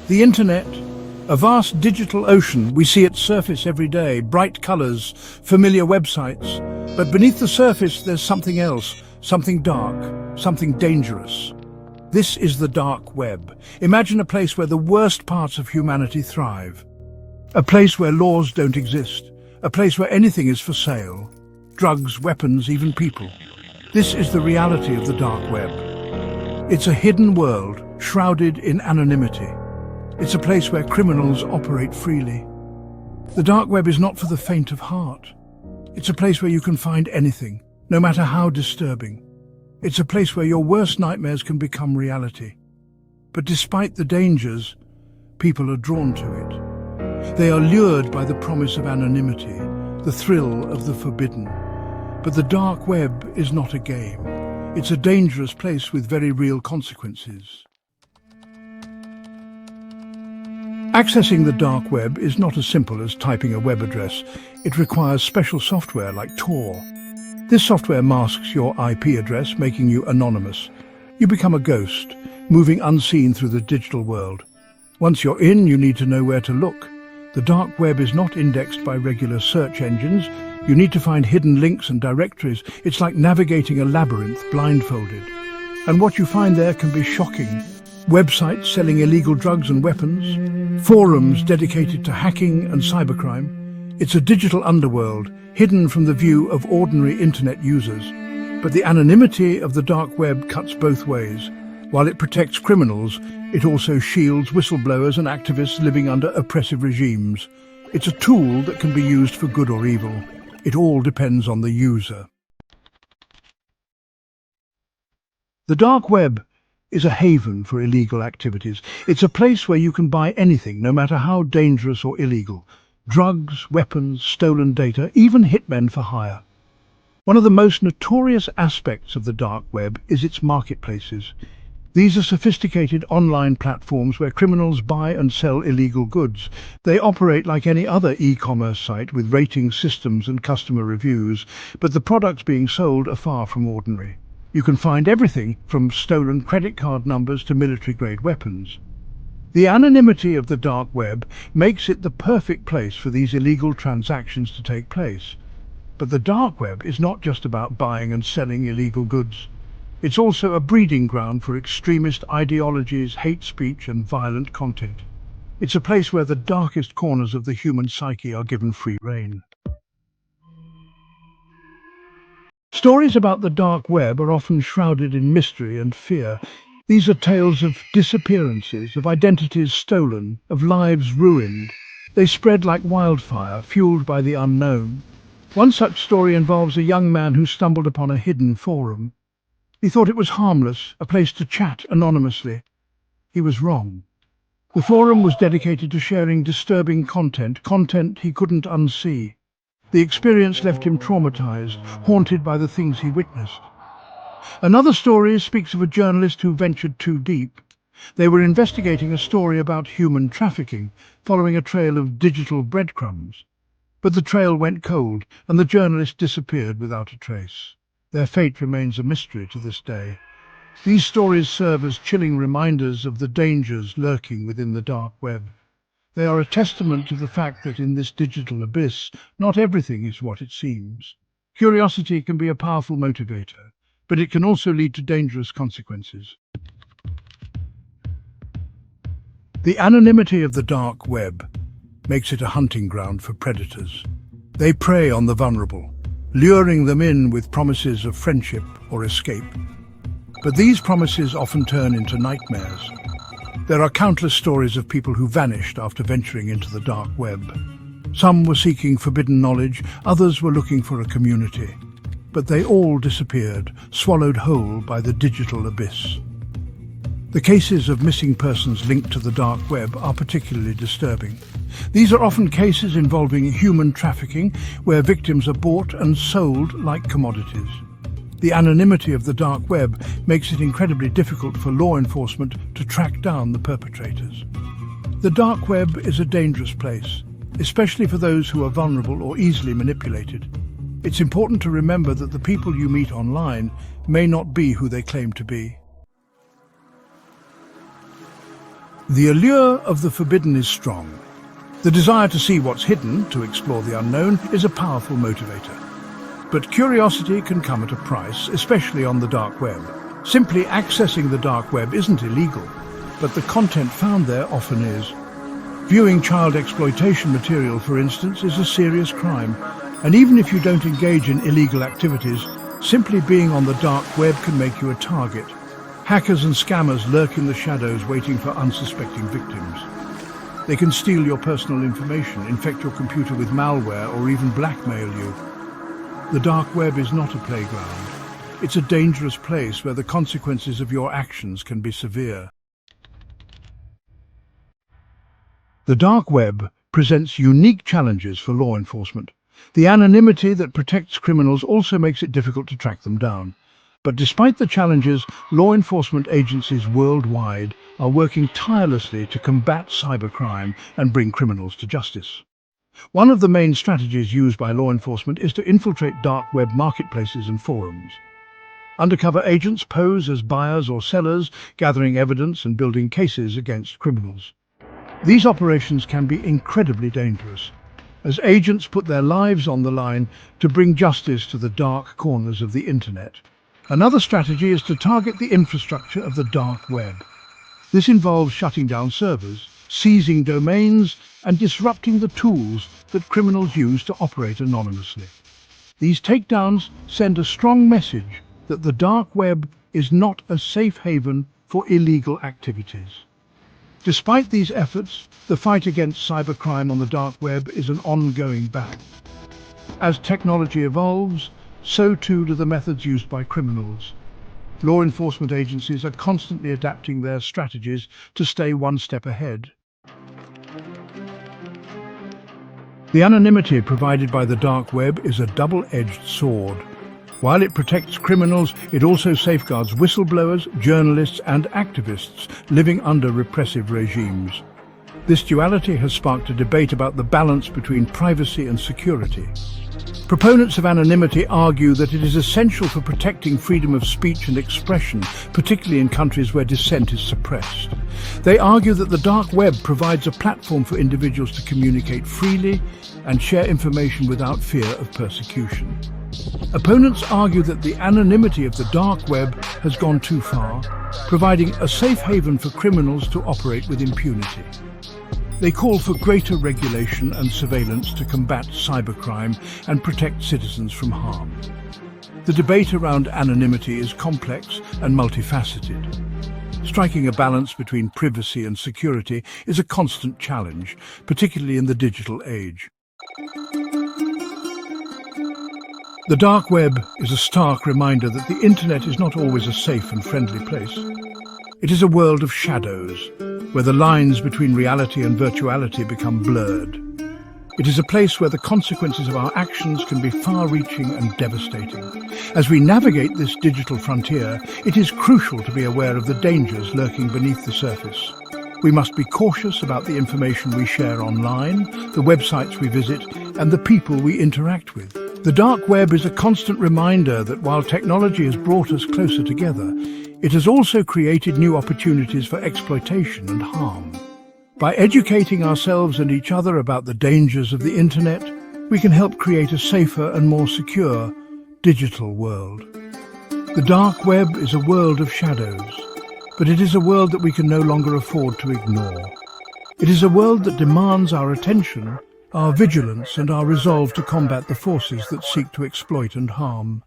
The internet, a vast digital ocean. We see its surface every day, bright colors, familiar websites. But beneath the surface, there's something else, something dark, something dangerous. This is the dark web. Imagine a place where the worst parts of humanity thrive. A place where laws don't exist. A place where anything is for sale. Drugs, weapons, even people. This is the reality of the dark web. It's a hidden world, shrouded in anonymity. It's a place where criminals operate freely. The dark web is not for the faint of heart. It's a place where you can find anything, no matter how disturbing. It's a place where your worst nightmares can become reality. But despite the dangers, people are drawn to it. They are lured by the promise of anonymity, the thrill of the forbidden. But the dark web is not a game. It's a dangerous place with very real consequences. Accessing the dark web is not as simple as typing a web address. It requires special software like Tor. This software masks your IP address, making you anonymous. You become a ghost, moving unseen through the digital world. Once you're in, you need to know where to look. The dark web is not indexed by regular search engines. You need to find hidden links and directories. It's like navigating a labyrinth blindfolded. And what you find there can be shocking. Websites selling illegal drugs and weapons, forums dedicated to hacking and cybercrime. It's a digital underworld, hidden from the view of ordinary internet users. But the anonymity of the dark web cuts both ways. While it protects criminals, it also shields whistleblowers and activists living under oppressive regimes. It's a tool that can be used for good or evil. It all depends on the user. The dark web is a haven for illegal activities. It's a place where you can buy anything, no matter how dangerous or illegal. Drugs, weapons, stolen data, even hitmen for hire. One of the most notorious aspects of the dark web is its marketplaces. These are sophisticated online platforms where criminals buy and sell illegal goods. They operate like any other e-commerce site with rating systems and customer reviews, but the products being sold are far from ordinary. You can find everything from stolen credit card numbers to military-grade weapons. The anonymity of the dark web makes it the perfect place for these illegal transactions to take place. But the dark web is not just about buying and selling illegal goods. It's also a breeding ground for extremist ideologies, hate speech, and violent content. It's a place where the darkest corners of the human psyche are given free rein. Stories about the dark web are often shrouded in mystery and fear. These are tales of disappearances, of identities stolen, of lives ruined. They spread like wildfire, fueled by the unknown. One such story involves a young man who stumbled upon a hidden forum. He thought it was harmless, a place to chat anonymously. He was wrong. The forum was dedicated to sharing disturbing content he couldn't unsee. The experience left him traumatized, haunted by the things he witnessed. Another story speaks of a journalist who ventured too deep. They were investigating a story about human trafficking, following a trail of digital breadcrumbs. But the trail went cold, and the journalist disappeared without a trace. Their fate remains a mystery to this day. These stories serve as chilling reminders of the dangers lurking within the dark web. They are a testament to the fact that in this digital abyss, not everything is what it seems. Curiosity can be a powerful motivator, but it can also lead to dangerous consequences. The anonymity of the dark web makes it a hunting ground for predators. They prey on the vulnerable, luring them in with promises of friendship or escape. But these promises often turn into nightmares. There are countless stories of people who vanished after venturing into the dark web. Some were seeking forbidden knowledge, others were looking for a community. But they all disappeared, swallowed whole by the digital abyss. The cases of missing persons linked to the dark web are particularly disturbing. These are often cases involving human trafficking, where victims are bought and sold like commodities. The anonymity of the dark web makes it incredibly difficult for law enforcement to track down the perpetrators. The dark web is a dangerous place, especially for those who are vulnerable or easily manipulated. It's important to remember that the people you meet online may not be who they claim to be. The allure of the forbidden is strong. The desire to see what's hidden, to explore the unknown, is a powerful motivator. But curiosity can come at a price, especially on the dark web. Simply accessing the dark web isn't illegal, but the content found there often is. Viewing child exploitation material, for instance, is a serious crime. And even if you don't engage in illegal activities, simply being on the dark web can make you a target. Hackers and scammers lurk in the shadows waiting for unsuspecting victims. They can steal your personal information, infect your computer with malware, or even blackmail you. The dark web is not a playground. It's a dangerous place where the consequences of your actions can be severe. The dark web presents unique challenges for law enforcement. The anonymity that protects criminals also makes it difficult to track them down. But despite the challenges, law enforcement agencies worldwide are working tirelessly to combat cybercrime and bring criminals to justice. One of the main strategies used by law enforcement is to infiltrate dark web marketplaces and forums. Undercover agents pose as buyers or sellers, gathering evidence and building cases against criminals. These operations can be incredibly dangerous, as agents put their lives on the line to bring justice to the dark corners of the internet. Another strategy is to target the infrastructure of the dark web. This involves shutting down servers, seizing domains, and disrupting the tools that criminals use to operate anonymously. These takedowns send a strong message that the dark web is not a safe haven for illegal activities. Despite these efforts, the fight against cybercrime on the dark web is an ongoing battle. As technology evolves, so too do the methods used by criminals. Law enforcement agencies are constantly adapting their strategies to stay one step ahead. The anonymity provided by the dark web is a double-edged sword. While it protects criminals, it also safeguards whistleblowers, journalists, and activists living under repressive regimes. This duality has sparked a debate about the balance between privacy and security. Proponents of anonymity argue that it is essential for protecting freedom of speech and expression, particularly in countries where dissent is suppressed. They argue that the dark web provides a platform for individuals to communicate freely and share information without fear of persecution. Opponents argue that the anonymity of the dark web has gone too far, providing a safe haven for criminals to operate with impunity. They call for greater regulation and surveillance to combat cybercrime and protect citizens from harm. The debate around anonymity is complex and multifaceted. Striking a balance between privacy and security is a constant challenge, particularly in the digital age. The dark web is a stark reminder that the internet is not always a safe and friendly place. It is a world of shadows, where the lines between reality and virtuality become blurred. It is a place where the consequences of our actions can be far-reaching and devastating. As we navigate this digital frontier, it is crucial to be aware of the dangers lurking beneath the surface. We must be cautious about the information we share online, the websites we visit, and the people we interact with. The dark web is a constant reminder that while technology has brought us closer together, it has also created new opportunities for exploitation and harm. By educating ourselves and each other about the dangers of the internet, we can help create a safer and more secure digital world. The dark web is a world of shadows, but it is a world that we can no longer afford to ignore. It is a world that demands our attention, our vigilance, and our resolve to combat the forces that seek to exploit and harm.